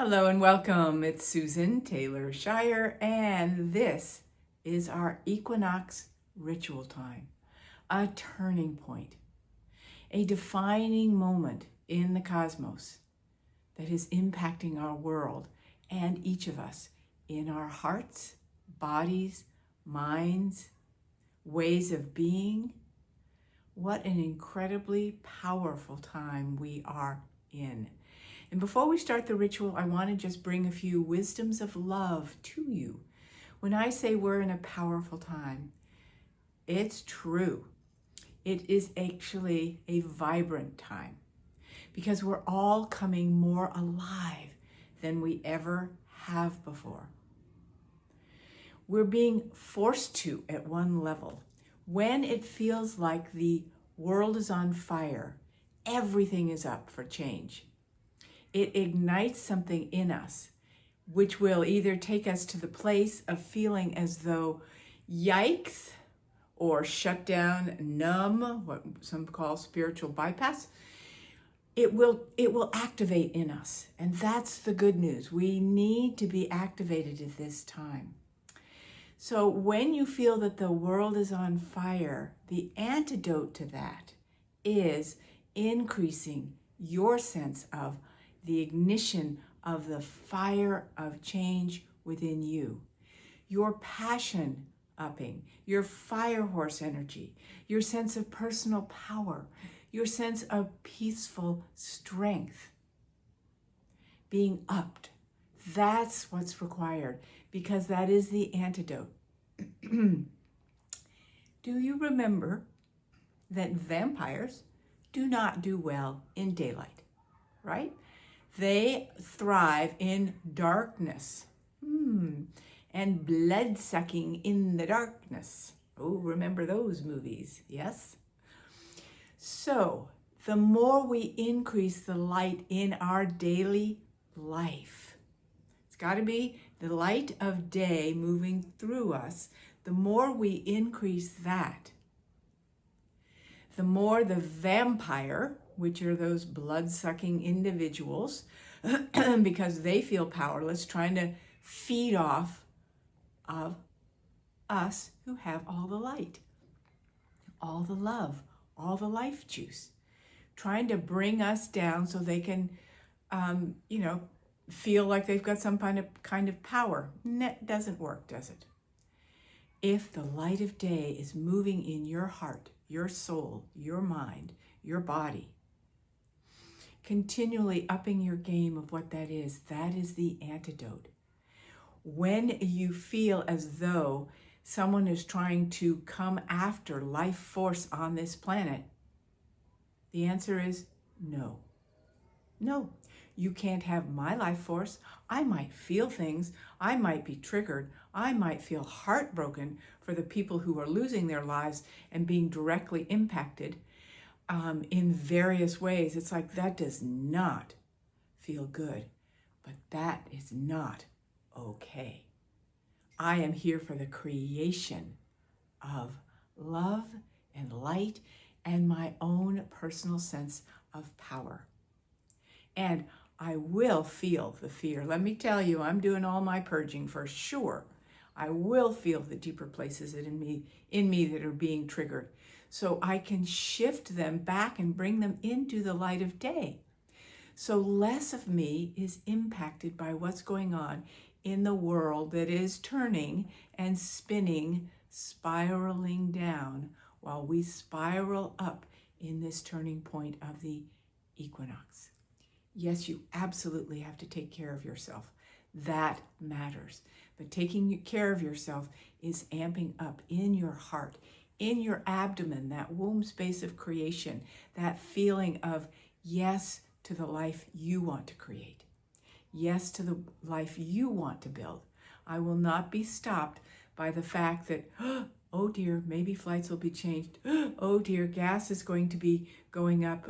Hello and welcome. It's Susan Taylor Shire, and this is our Equinox ritual time, a turning point, a defining moment in the cosmos that is impacting our world and each of us in our hearts, bodies, minds, ways of being. What an incredibly powerful time we are in. And before we start the ritual, I want to just bring a few wisdoms of love to you. When I say we're in a powerful time, it's true. It is actually a vibrant time because we're all coming more alive than we ever have before. We're being forced to at one level. When it feels like the world is on fire, everything is up for change. It ignites something in us, which will either take us to the place of feeling as though yikes, or shut down, numb, what some call spiritual bypass. It will activate in us. And that's the good news. We need to be activated at this time. So when you feel that the world is on fire, the antidote to that is increasing your sense of the ignition of the fire of change within you. Your passion upping, your fire horse energy, your sense of personal power, your sense of peaceful strength being upped. That's what's required because that is the antidote. Do you remember that vampires do not do well in daylight, right? They thrive in darkness and blood sucking in the darkness. Oh, remember those movies, yes? So the more we increase the light in our daily life, it's got to be the light of day moving through us. The more we increase that, the more the vampire, which are those blood-sucking individuals, because they feel powerless, trying to feed off of us who have all the light, all the love, all the life juice, trying to bring us down so they can, feel like they've got some kind of power. That doesn't work, does it? If the light of day is moving in your heart, your soul, your mind, your body, continually upping your game of what that is the antidote. When you feel as though someone is trying to come after life force on this planet, the answer is no. No, you can't have my life force. I might feel things. I might be triggered. I might feel heartbroken for the people who are losing their lives and being directly impacted in various ways. It's like that does not feel good, but that is not okay. I am here for the creation of love and light and my own personal sense of power. And I will feel the fear. Let me tell you, I'm doing all my purging for sure. I will feel the deeper places in me that are being triggered, so I can shift them back and bring them into the light of day. So less of me is impacted by what's going on in the world that is turning and spinning, spiraling down while we spiral up in this turning point of the equinox. Yes, you absolutely have to take care of yourself. That matters. But taking care of yourself is amping up in your heart, in your abdomen, that womb space of creation, that feeling of yes to the life you want to create. Yes to the life you want to build. I will not be stopped by the fact that, oh dear, maybe flights will be changed. Oh dear, gas is going to be going up.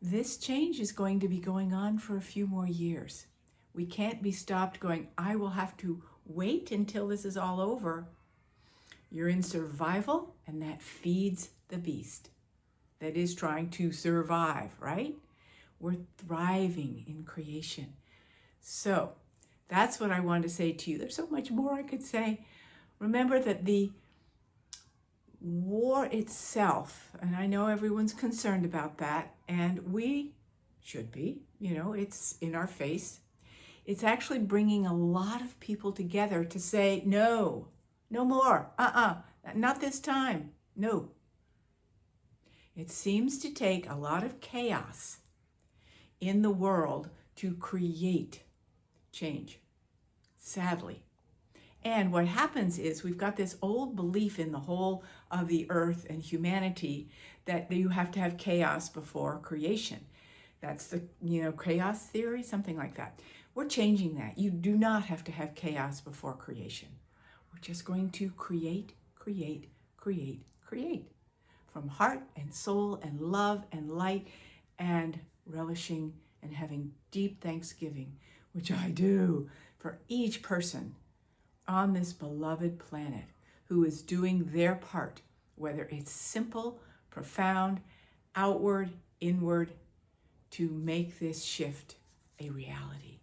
This change is going to be going on for a few more years. We can't be stopped going, I will have to wait until this is all over. You're in survival, and that feeds the beast that is trying to survive, right? We're thriving in creation. So that's what I want to say to you. There's so much more I could say. Remember that the war itself, and I know everyone's concerned about that, and we should be, it's in our face. It's actually bringing a lot of people together to say, no, no more, not this time, no. It seems to take a lot of chaos in the world to create change, sadly. And what happens is we've got this old belief in the whole of the earth and humanity that you have to have chaos before creation. That's the, chaos theory, something like that. We're changing that. You do not have to have chaos before creation. We're just going to create, create, create, create. From heart and soul and love and light and relishing and having deep thanksgiving, which I do for each person on this beloved planet who is doing their part, whether it's simple, profound, outward, inward, to make this shift a reality.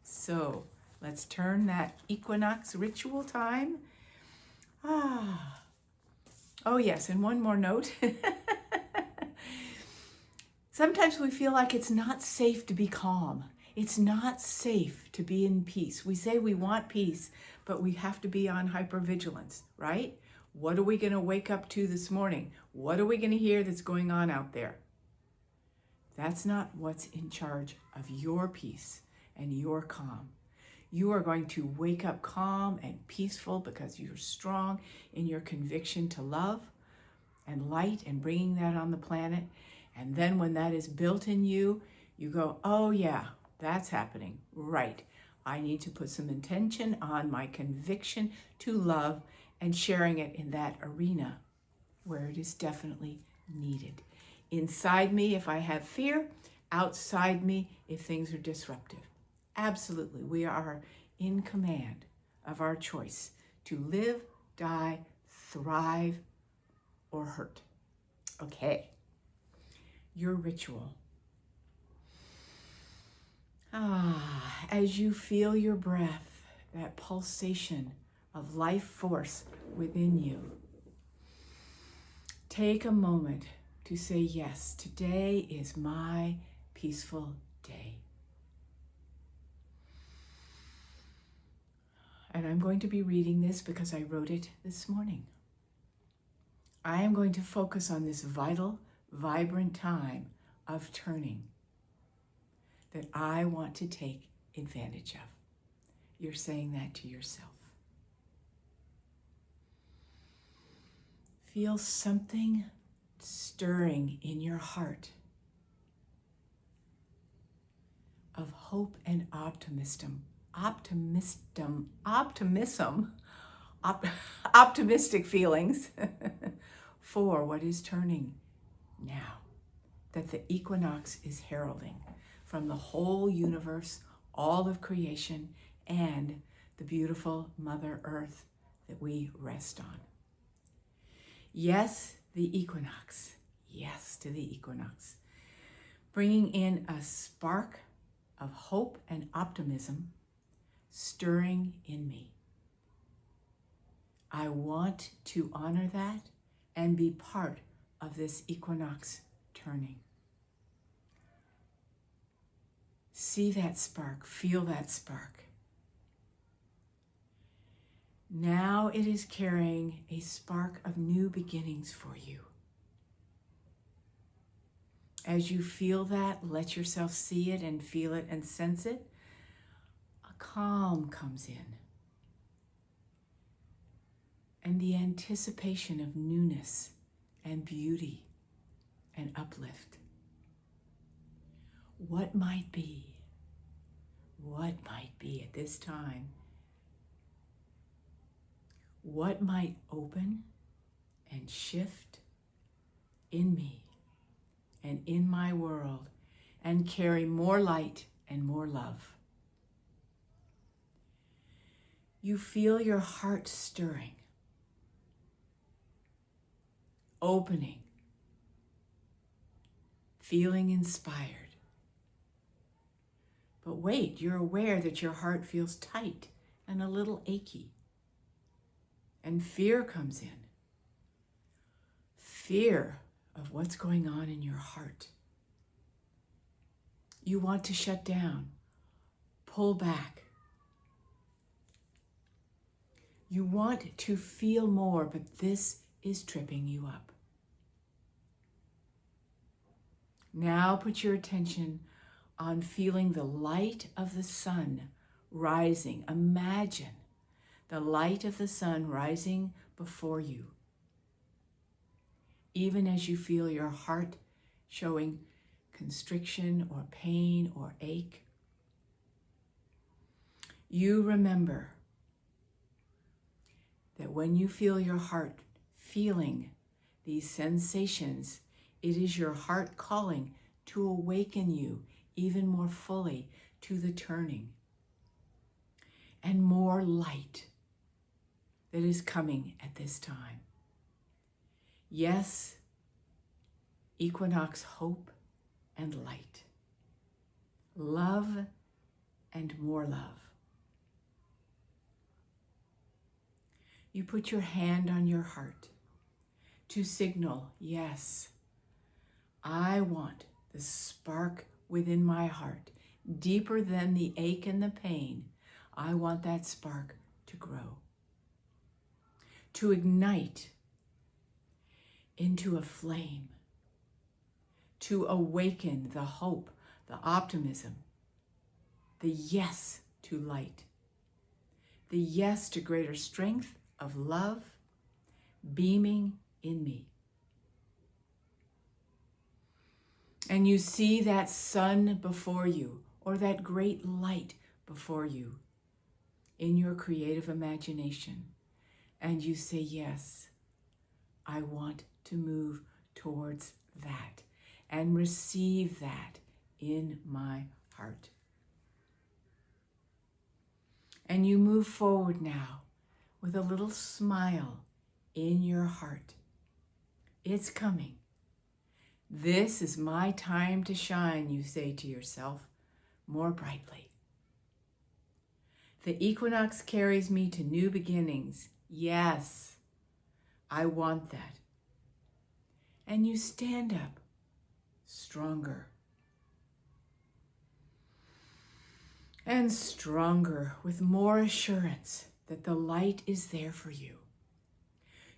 So let's turn that equinox ritual time. Oh yes, and one more note. Sometimes we feel like it's not safe to be calm. It's not safe to be in peace. We say we want peace, but we have to be on hypervigilance, right? What are we going to wake up to this morning? What are we going to hear that's going on out there? That's not what's in charge of your peace and your calm. You are going to wake up calm and peaceful because you're strong in your conviction to love and light and bringing that on the planet. And then when that is built in you, you go, oh yeah, that's happening. Right. I need to put some intention on my conviction to love and sharing it in that arena where it is definitely needed. Inside me, if I have fear, outside me, if things are disruptive. Absolutely, we are in command of our choice to live, die, thrive, or hurt. Okay, your ritual. As you feel your breath, that pulsation of life force within you, take a moment to say, yes, today is my peaceful day. And I'm going to be reading this because I wrote it this morning. I am going to focus on this vital, vibrant time of turning that I want to take advantage of. You're saying that to yourself. Feel something stirring in your heart of hope and optimism, optimistic feelings for what is turning now, that the equinox is heralding from the whole universe, all of creation, and the beautiful Mother Earth that we rest on. Yes, the equinox. Yes to the equinox. Bringing in a spark of hope and optimism stirring in me. I want to honor that and be part of this equinox turning. See that spark, feel that spark. Now it is carrying a spark of new beginnings for you. As you feel that, let yourself see it and feel it and sense it. A calm comes in. And the anticipation of newness and beauty and uplift. What might be? What might be at this time? What might open and shift in me and in my world and carry more light and more love? You feel your heart stirring, opening, feeling inspired. But wait, you're aware that your heart feels tight and a little achy. And fear comes in. Fear of what's going on in your heart. You want to shut down, pull back. You want to feel more, but this is tripping you up. Now put your attention on feeling the light of the sun rising. Imagine the light of the sun rising before you. Even as you feel your heart showing constriction or pain or ache, you remember that when you feel your heart feeling these sensations, it is your heart calling to awaken you even more fully to the turning and more light that is coming at this time. Yes, Equinox hope and light, love and more love. You put your hand on your heart to signal, yes, I want the spark within my heart, deeper than the ache and the pain. I want that spark to grow, to ignite into a flame, to awaken the hope, the optimism, the yes to light, the yes to greater strength of love beaming in me. And you see that sun before you, or that great light before you in your creative imagination. And you say, yes, I want to move towards that and receive that in my heart. And you move forward now with a little smile in your heart. It's coming. This is my time to shine, you say to yourself more brightly. The equinox carries me to new beginnings. Yes, I want that. And you stand up stronger and stronger with more assurance that the light is there for you.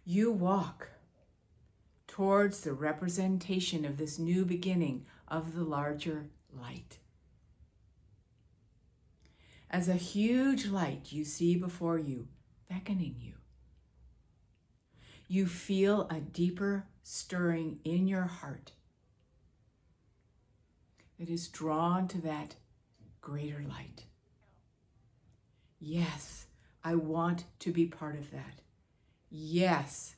You walk towards the representation of this new beginning of the larger light. As a huge light you see before you, beckoning you. You feel a deeper stirring in your heart that is drawn to that greater light. Yes, I want to be part of that. Yes,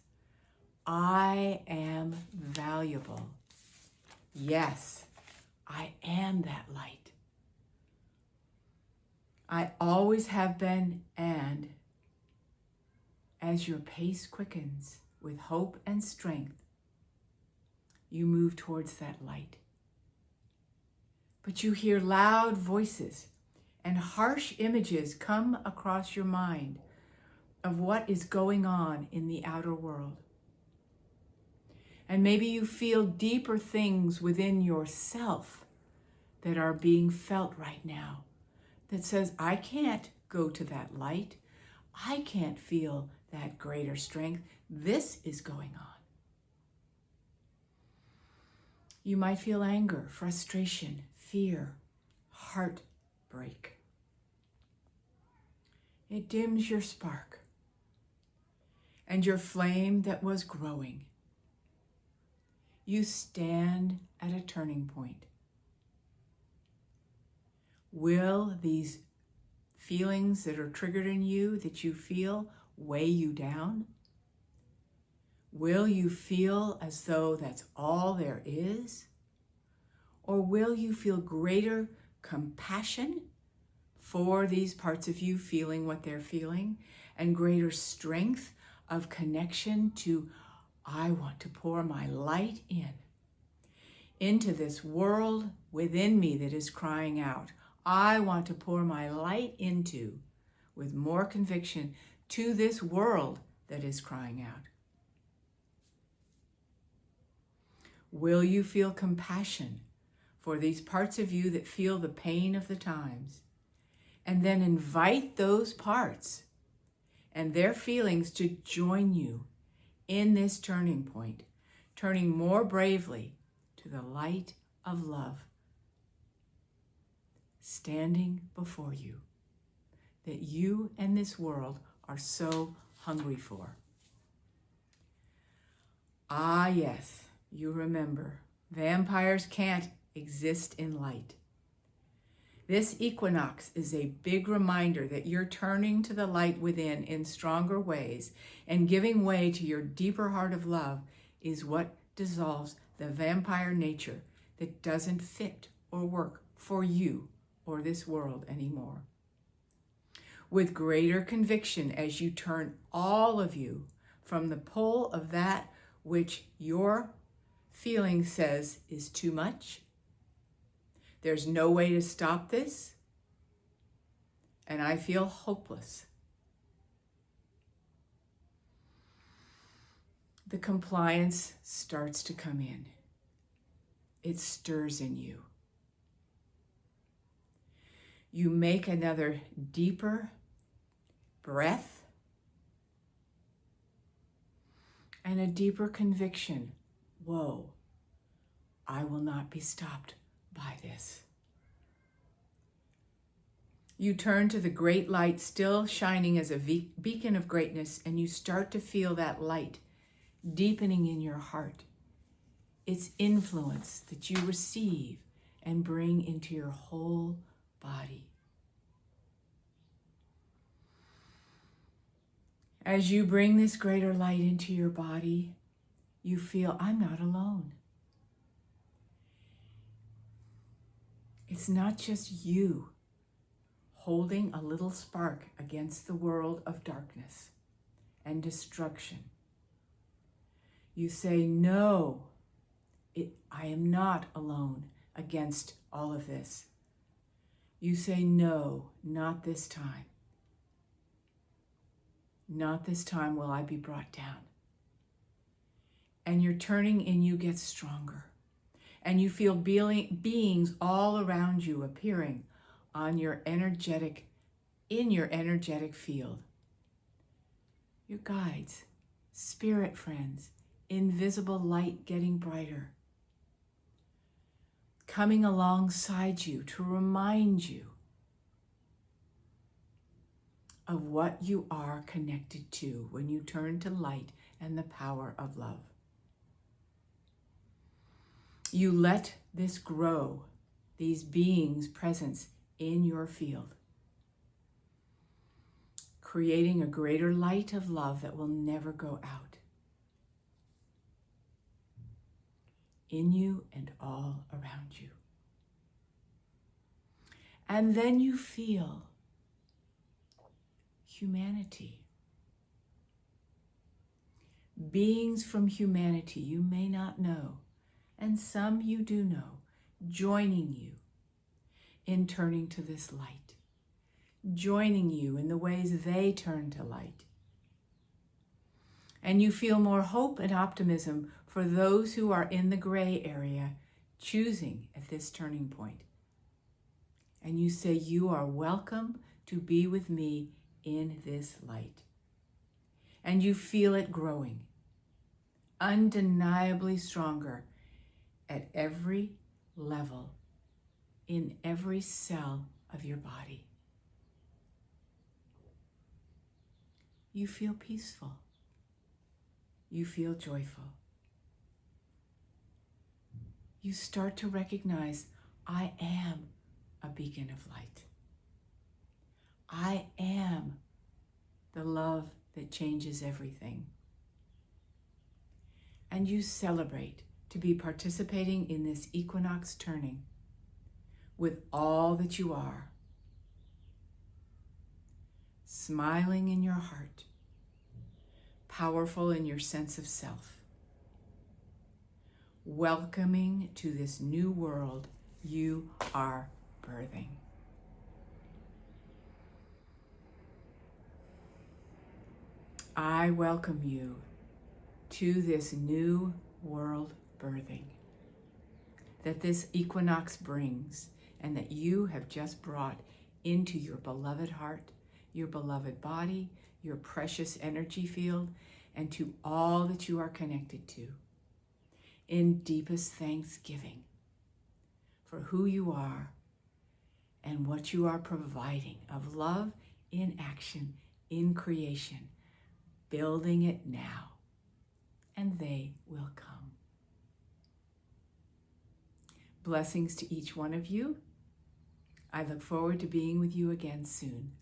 I am valuable. Yes, I am that light. I always have been, and as your pace quickens with hope and strength, you move towards that light. But you hear loud voices and harsh images come across your mind of what is going on in the outer world. And maybe you feel deeper things within yourself that are being felt right now that says, I can't go to that light. I can't feel that greater strength. This is going on. You might feel anger, frustration, fear, heartbreak. It dims your spark and your flame that was growing. You stand at a turning point. Will these feelings that are triggered in you, that you feel, weigh you down? Will you feel as though that's all there is? Or will you feel greater compassion for these parts of you feeling what they're feeling, and greater strength of connection to, I want to pour my light into this world within me that is crying out, I want to pour my light into with more conviction to this world that is crying out. Will you feel compassion for these parts of you that feel the pain of the times, and then invite those parts and their feelings to join you in this turning point, turning more bravely to the light of love standing before you, that you and this world are so hungry for. Ah, yes, you remember, vampires can't exist in light. This equinox is a big reminder that you're turning to the light within in stronger ways, and giving way to your deeper heart of love is what dissolves the vampire nature that doesn't fit or work for you or this world anymore. With greater conviction as you turn all of you from the pull of that which your feeling says is too much, there's no way to stop this, and I feel hopeless. The compliance starts to come in. It stirs in you. You make another deeper breath and a deeper conviction. Whoa, I will not be stopped by this. You turn to the great light still shining as a beacon of greatness, and you start to feel that light deepening in your heart. Its influence that you receive and bring into your whole body. As you bring this greater light into your body, you feel, I'm not alone. It's not just you holding a little spark against the world of darkness and destruction. You say, no, I am not alone against all of this. You say, no, not this time. Not this time will I be brought down. And your turning in you gets stronger. And you feel beings all around you appearing in your energetic field. Your guides, spirit friends, invisible light getting brighter, coming alongside you to remind you of what you are connected to when you turn to light and the power of love. You let this grow, these beings' presence in your field, creating a greater light of love that will never go out in you and all around you. And then you feel humanity. Beings from humanity you may not know, and some you do know, joining you in turning to this light, joining you in the ways they turn to light. And you feel more hope and optimism for those who are in the gray area, choosing at this turning point. And you say, you are welcome to be with me in this light. And you feel it growing, undeniably stronger at every level, in every cell of your body. You feel peaceful. You feel joyful. You start to recognize, I am a beacon of light. I am the love that changes everything. And you celebrate to be participating in this equinox turning with all that you are, smiling in your heart, powerful in your sense of self, welcoming to this new world you are birthing. I welcome you to this new world birthing that this equinox brings and that you have just brought into your beloved heart, your beloved body, your precious energy field, and to all that you are connected to, in deepest thanksgiving for who you are and what you are providing of love in action, in creation, building it now, and they will come. Blessings to each one of you. I look forward to being with you again soon.